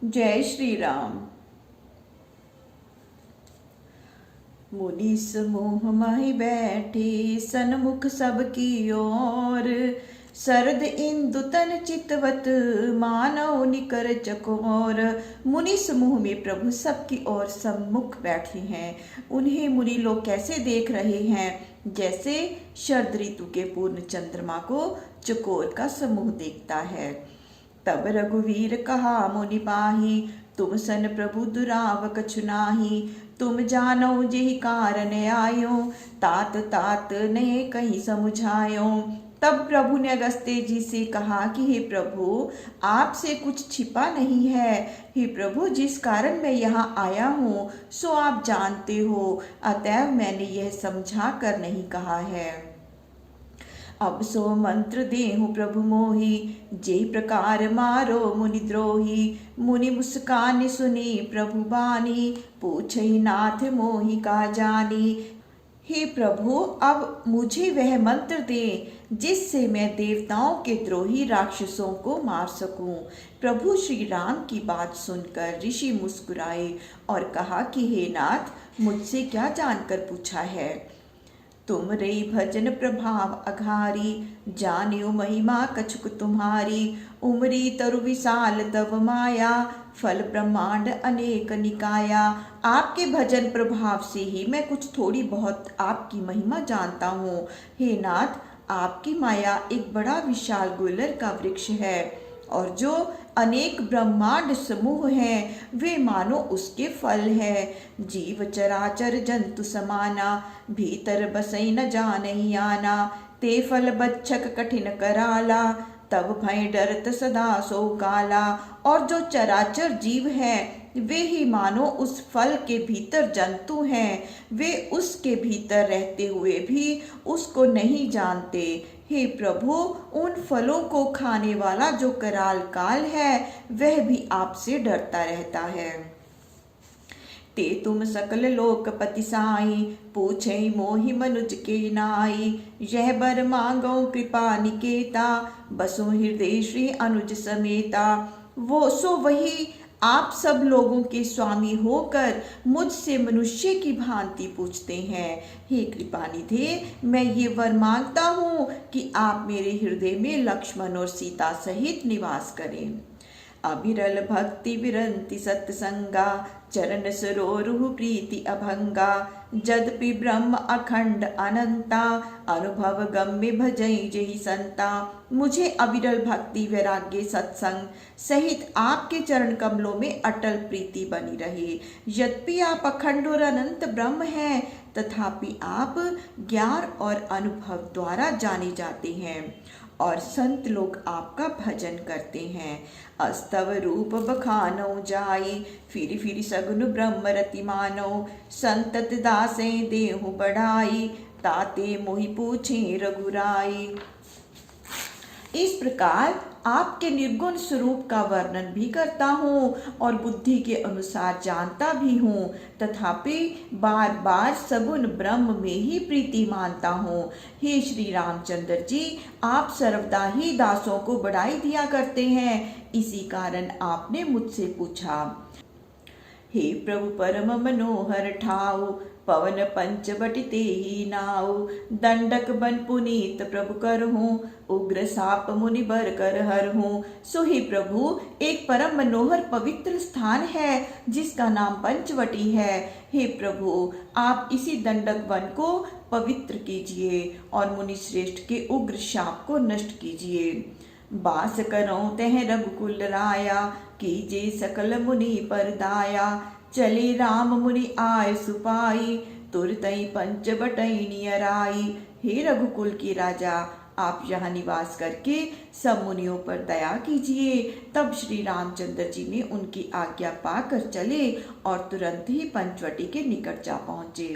जय श्री राम। मुनि समूह माहि बैठे, सन्मुख सबकी ओर। शरद इंदु तन चितवत, मानव निकर चकोर। मुनि समूह में प्रभु सबकी ओर सम्मुख बैठे हैं। उन्हें मुनि लोग कैसे देख रहे हैं? जैसे शरद ऋतु के पूर्ण चंद्रमा को चकोर का समूह देखता है। तब रघुवीर कहा मुनि पाही, तुम सन प्रभु दुराव कछु नाही। तुम जानो जेहि कारण आयो, तात तात ने कहीं समुझायो। तब प्रभु ने अगस्त्य जी से कहा कि हे प्रभु, आपसे कुछ छिपा नहीं है। हे प्रभु, जिस कारण मैं यहाँ आया हूँ सो आप जानते हो, अतएव मैंने यह समझा कर नहीं कहा है। अब सो मंत्र देहु प्रभु मोहि, जे प्रकार मारो मुनि द्रोही। मुनि मुस्कान सुनी प्रभु बानी, पूछहि नाथ मोहि का जानी। हे प्रभु, अब मुझे वह मंत्र दे जिससे मैं देवताओं के द्रोही राक्षसों को मार सकूं। प्रभु श्री राम की बात सुनकर ऋषि मुस्कुराए और कहा कि हे नाथ, मुझसे क्या जानकर पूछा है? तुम रे भजन प्रभाव अघारी, जानियो महिमा कछुक तुम्हारी। उमरी तरु विशाल तव माया, फल ब्रह्मांड अनेक निकाया। आपके भजन प्रभाव से ही मैं कुछ थोड़ी बहुत आपकी महिमा जानता हूँ। हे नाथ, आपकी माया एक बड़ा विशाल गुलर का वृक्ष है, और जो अनेक ब्रह्मांड समूह हैं वे मानो उसके फल है। जीव चराचर जंतु समाना, भीतर बसई न जानहि आना। ते फल बच्छक कठिन कराला, तब भय डरत सदा सो काला। और जो चराचर जीव हैं वे ही मानो उस फल के भीतर जंतु हैं। वे उसके भीतर रहते हुए भी उसको नहीं जानते। हे प्रभु, उन फलों को खाने वाला जो कराल काल है वह भी आपसे डरता रहता है। ते तुम सकल लोकपति साई, पूछे मोहि मनुज के नाई। यह बर मांगो कृपा निकेता, बसो हृदय श्री अनुज समेता। वो सो वही आप सब लोगों के स्वामी होकर मुझसे मनुष्य की भांति पूछते हैं। हे कृपानिधे, मैं ये वर मांगता हूँ कि आप मेरे हृदय में लक्ष्मण और सीता सहित निवास करें। अविरल भक्ति विरंति सत्संगा, चरण सरोरुह प्रीति अभंगा। जदपि ब्रह्म अखंड अनंता, अनुभव गम्य भजई जेहि संता। मुझे अविरल भक्ति वैराग्य सत्संग सहित आपके चरण कमलों में अटल प्रीति बनी रहे। यद्यपि आप अखंड और अनंत ब्रह्म हैं, तथापि आप ज्ञान और अनुभव द्वारा जाने जाते हैं, और संत लोग आपका भजन करते हैं। अस्तव रूप बखानो जाई, फिर फिर सगुन ब्रह्म रति मानो। संतत दासे देहु बढ़ाई, ताते मोहि पूछे रघुराई। इस प्रकार आपके निर्गुण स्वरूप का वर्णन भी करता हूँ और बुद्धि के अनुसार जानता भी हूँ, तथापि बार बार सगुण ब्रह्म में ही प्रीति मानता हूँ। हे श्री रामचंद्र जी, आप सर्वदा ही दासों को बढ़ाई दिया करते हैं, इसी कारण आपने मुझसे पूछा। हे प्रभु परम मनोहर ठाऊ, पवन पंच बटिते ही नाऊ। दंडक बन पुनीत प्रभु कर हूँ, उग्र साप मुनि बर कर हर हूँ। सो हे प्रभु, एक परम मनोहर पवित्र स्थान है जिसका नाम पंचवटी है। हे प्रभु, आप इसी दंडक वन को पवित्र कीजिए और मुनि श्रेष्ठ के उग्र शाप को नष्ट कीजिए। बास करो तह रघुकुल राया, कीजे सकल मुनि पर दाया। चले राम मुनि आय सुपाई, तुरतई पंच बटई नियराई। हे रघुकुल के राजा, आप यहाँ निवास करके सब मुनियों पर दया कीजिए। तब श्री रामचंद्र जी ने उनकी आज्ञा पाकर चले और तुरंत ही पंचवटी के निकट जा पहुँचे।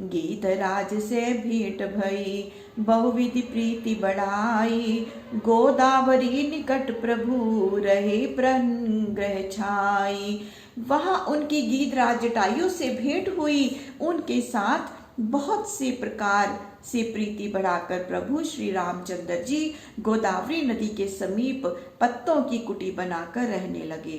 गीत राज से भेंट भई, बहुविधि प्रीति बढ़ाई। गोदावरी निकट प्रभु रहे प्रग्रह छाई। वहां उनकी गीधराज जटायु से भेंट हुई। उनके साथ बहुत से प्रकार से प्रीति बढ़ाकर प्रभु श्री रामचंद्र जी गोदावरी नदी के समीप पत्तों की कुटी बनाकर रहने लगे।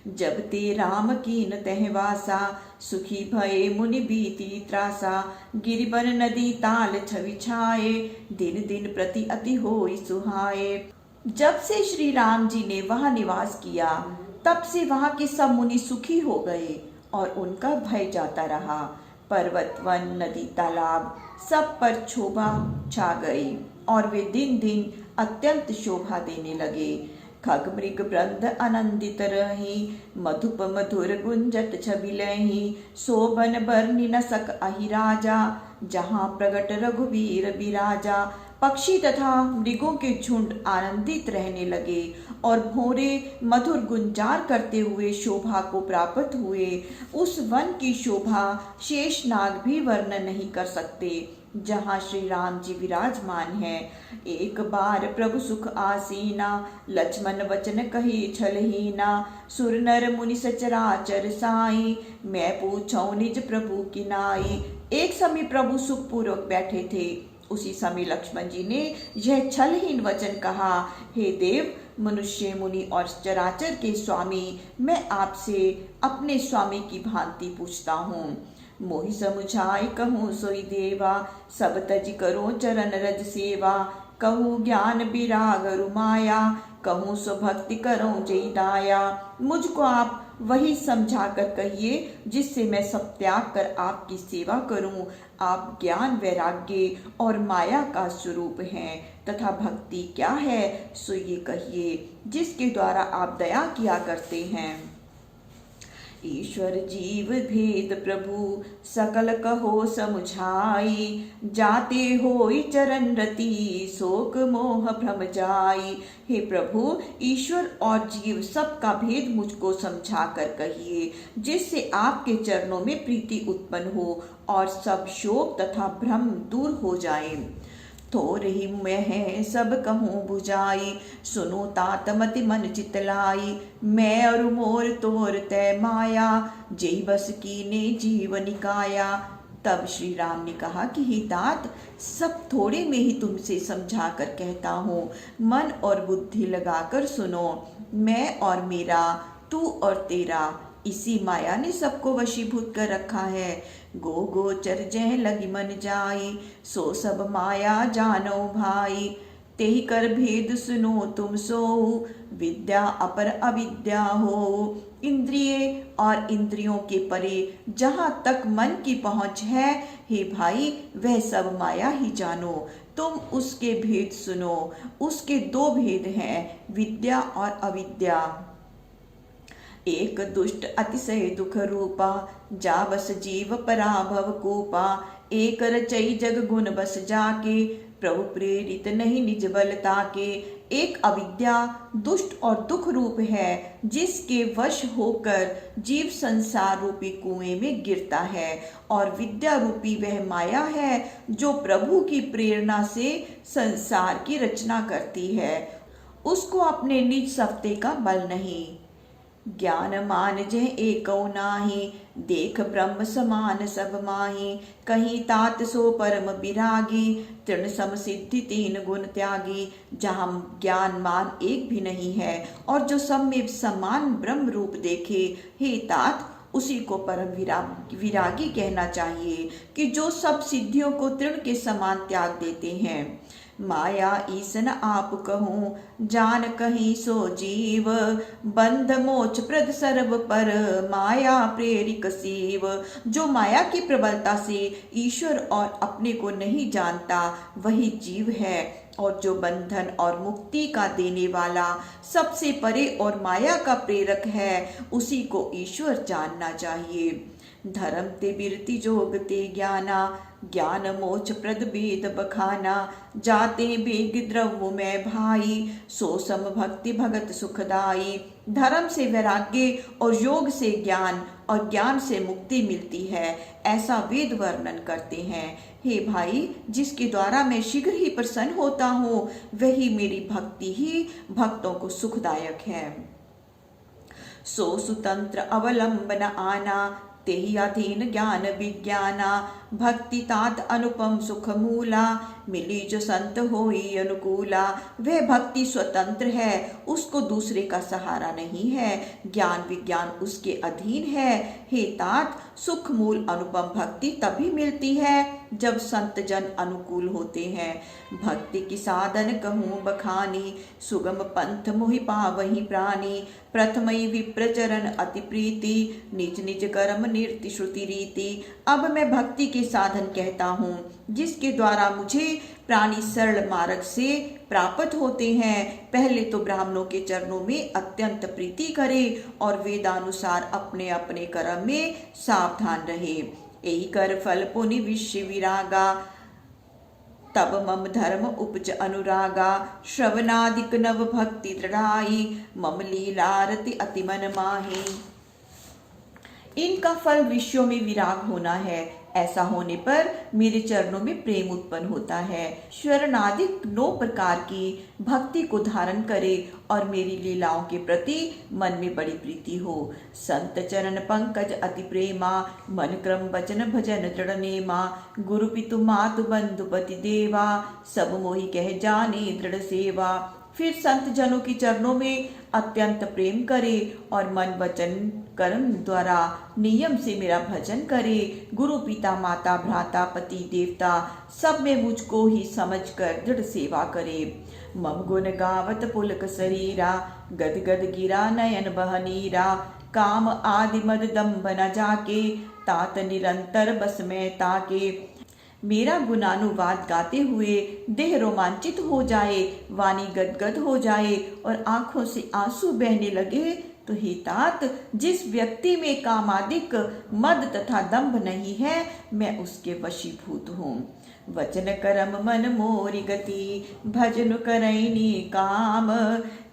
जब ते राम कीन तह वासा, सुखी भये मुनि बीती त्रासा। गिरिवन नदी ताल छवि छाए, दिन दिन प्रति अति होई सुहाए। जब से श्री राम जी ने वहां निवास किया, तब से वहां के सब मुनि सुखी हो गए और उनका भय जाता रहा। पर्वत वन नदी तालाब सब पर शोभा छा गई और वे दिन दिन अत्यंत शोभा देने लगे। खग मृग वृंद आनंदित रही, मधुप मधुर गुंजत छबिलहि। शोभन बरनि न सक अहि राजा, जहाँ प्रगट रघुवीर बिराजा। पक्षी तथा मृगों के झुंड आनंदित रहने लगे और भोरे मधुर गुंजार करते हुए शोभा को प्राप्त हुए। उस वन की शोभा शेषनाग भी वर्णन नहीं कर सकते, जहाँ श्री राम जी विराजमान हैं। एक बार प्रभु सुख आसीना, लक्ष्मण वचन कही छलहीना। सुर नर मुनि सचराचर साई, मैं पूछऊं निज प्रभु की नाई। एक समय प्रभु सुख पूर्वक बैठे थे। उसी समय लक्ष्मण जी ने यह छलहीन वचन कहा, हे देव, मनुष्य मुनि और चराचर के स्वामी, मैं आपसे अपने स्वामी की भांति पूछता हूँ। मोहि समुझाई कहूँ सोई देवा, सब तज करो चरण रज सेवा। कहूँ ज्ञान विराग रुमाया, कहूँ सो भक्ति करो जय दाया। मुझको आप वही समझा कर कहिए, जिससे मैं सब त्याग कर आपकी सेवा करूं। आप ज्ञान वैराग्य और माया का स्वरूप हैं, तथा भक्ति क्या है सो ये कहिए, जिसके द्वारा आप दया किया करते हैं। ईश्वर जीव भेद प्रभु, सकल कहो समुझाई। जाते होई चरण रति, शोक मोह भ्रम जाई। हे प्रभु, ईश्वर और जीव सबका भेद मुझको समझा कर कहिए, जिससे आपके चरणों में प्रीति उत्पन्न हो और सब शोक तथा भ्रम दूर हो जाए। थोर ही मैं सब कहूँ बुझाई, सुनो तात मति मन चितलाई। मैं और मोर तोर तय माया, जेहि बस कीने जीव निकाया। तब श्री राम ने कहा कि हे तात, सब थोड़े में ही तुमसे समझा कर कहता हूँ, मन और बुद्धि लगाकर सुनो। मैं और मेरा, तू और तेरा, इसी माया ने सबको वशीभूत कर रखा है। गो गोचर जय लगी मन जाई, सो सब माया जानो भाई। तेहि कर भेद सुनो तुम सोऊ, विद्या अपर अविद्या हो। इंद्रिय और इंद्रियों के परे जहाँ तक मन की पहुँच है, हे भाई, वह सब माया ही जानो। तुम उसके भेद सुनो। उसके दो भेद हैं, विद्या और अविद्या। एक दुष्ट अतिशय दुख रूपा, जा बस जीव पराभव कूपा। एक रचई जग गुण बस जाके, प्रभु प्रेरित नहीं निज बलता के। एक अविद्या दुष्ट और दुख रूप है, जिसके वश होकर जीव संसार रूपी कुएं में गिरता है। और विद्या रूपी वह माया है, जो प्रभु की प्रेरणा से संसार की रचना करती है। उसको अपने निज सत्ते का बल नहीं। ज्ञान मान जह एको नाही, देख ब्रह्म समान सब माही। कहीं तात सो परम विरागी, तृण सम सिद्धि तीन गुण त्यागी। जहाँ ज्ञान मान एक भी नहीं है और जो सब में समान ब्रह्म रूप देखे, हे तात, उसी को परम विरागी कहना चाहिए, कि जो सब सिद्धियों को तृण के समान त्याग देते हैं। माया ईसन आप कहूँ, जान कहीं सो जीव। बंध मोक्ष प्रद सर्व पर, माया प्रेरिक शिव। जो माया की प्रबलता से ईश्वर और अपने को नहीं जानता, वही जीव है। और जो बंधन और मुक्ति का देने वाला, सबसे परे और माया का प्रेरक है, उसी को ईश्वर जानना चाहिए। धर्म ते बिरति जोग ते ज्ञाना, ज्ञान मोक्ष प्रद वेद बखाना। जाते बेग द्रव्य में भाई, सो सम भक्ति भगत सुखदाई। धर्म से वैराग्य और योग से ज्ञान और ज्ञान से मुक्ति मिलती है, ऐसा वेद वर्णन करते हैं। हे भाई, जिसके द्वारा मैं शीघ्र ही प्रसन्न होता हूँ, वही मेरी भक्ति ही भक्तों को सुखदायक है। सो सुतंत्र अवलंबन आना, तेहि अधीन ज्ञान विज्ञाना। भक्ति तात अनुपम सुख मूला, मिली जो संत होई अनुकूला। वह भक्ति स्वतंत्र है, उसको दूसरे का सहारा नहीं है, ज्ञान विज्ञान उसके अधीन है। हे तात, सुख मूल अनुपम भक्ति तभी मिलती है जब संत जन अनुकूल होते हैं। भक्ति की साधन कहूँ बखानी, सुगम पंथ मोहि पावहि प्राणी। प्रथमई विप्रचरण अति प्रीति, निज निज कर्म नीति श्रुति रीति। अब मैं भक्ति के साधन कहता हूँ जिसके द्वारा मुझे प्राणी सरल मार्ग से प्राप्त होते हैं। पहले तो ब्राह्मणों के चरणों में अत्यंत प्रीति करे और वेदानुसार अपने अपने कर्म में सावधान रहे। यही कर फल पुनि विश्व विरागा, तब मम धर्म उपज अनुरागा। श्रवणादिक नव भक्ति दृढ़ाई, मम लीलारति अति मन माही। इनका फल विषयों में विराग होना है। ऐसा होने पर मेरे चरणों में प्रेम उत्पन्न होता है। शरणादिक 9 प्रकार की भक्ति को धारण करे और मेरी लीलाओं के प्रति मन में बड़ी प्रीति हो। संत चरण पंकज अति प्रेमा, मन क्रम वचन भजन दृढ़ नेमा। गुरु पितु मातु बंधु पति देवा, सब मोहि कह जाने दृढ़ सेवा। फिर संत जनों के चरणों में अत्यंत प्रेम करे और मन वचन कर्म द्वारा नियम से मेरा भजन करे। गुरु पिता माता भ्राता पति देवता सब में मुझको ही समझकर दृढ़ सेवा करे। मम गुण गावत पुलक शरीरा, गद गद गिरा नयन बहनीरा। काम आदि मद दम्भ न जाके, तात निरंतर बस में ताके। मेरा गुणानुवाद गाते हुए देह रोमांचित हो जाए, वाणी गदगद हो जाए और आंखों से आंसू बहने लगे, तो हे तात, जिस व्यक्ति में कामादिक मद तथा दंभ नहीं है, मैं उसके वशीभूत हूँ। वचन करम मन मोरी गति, भजन करैनी काम।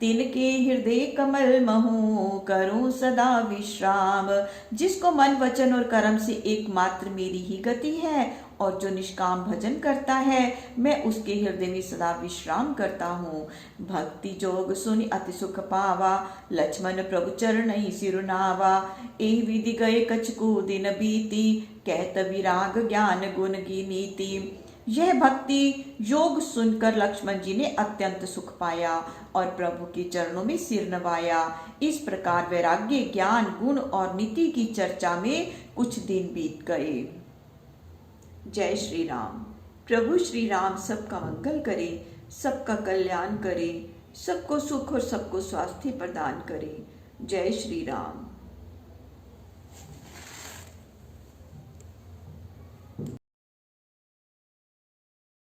तिनके हृदय कमल महू, करूं सदा विश्राम। जिसको मन वचन और कर्म से एकमात्र मेरी ही गति है और जो निष्काम भजन करता है, मैं उसके हृदय में सदा विश्राम करता हूँ। भक्ति जोग सुनि अति सुख पावा, लक्ष्मण प्रभु चरणहि सिरुनावा। एहि विधि गए कछकु दिन बीती, कहत विराग ज्ञान गुण की नीति। यह भक्ति योग सुनकर लक्ष्मण जी ने अत्यंत सुख पाया और प्रभु के चरणों में सिर नवाया। इस प्रकार वैराग्य ज्ञान गुण और नीति की चर्चा में कुछ दिन बीत गए। जय श्री राम। प्रभु श्री राम सबका मंगल करे, सबका कल्याण करे, सबको सुख और सबको स्वास्थ्य प्रदान करे। जय श्री राम।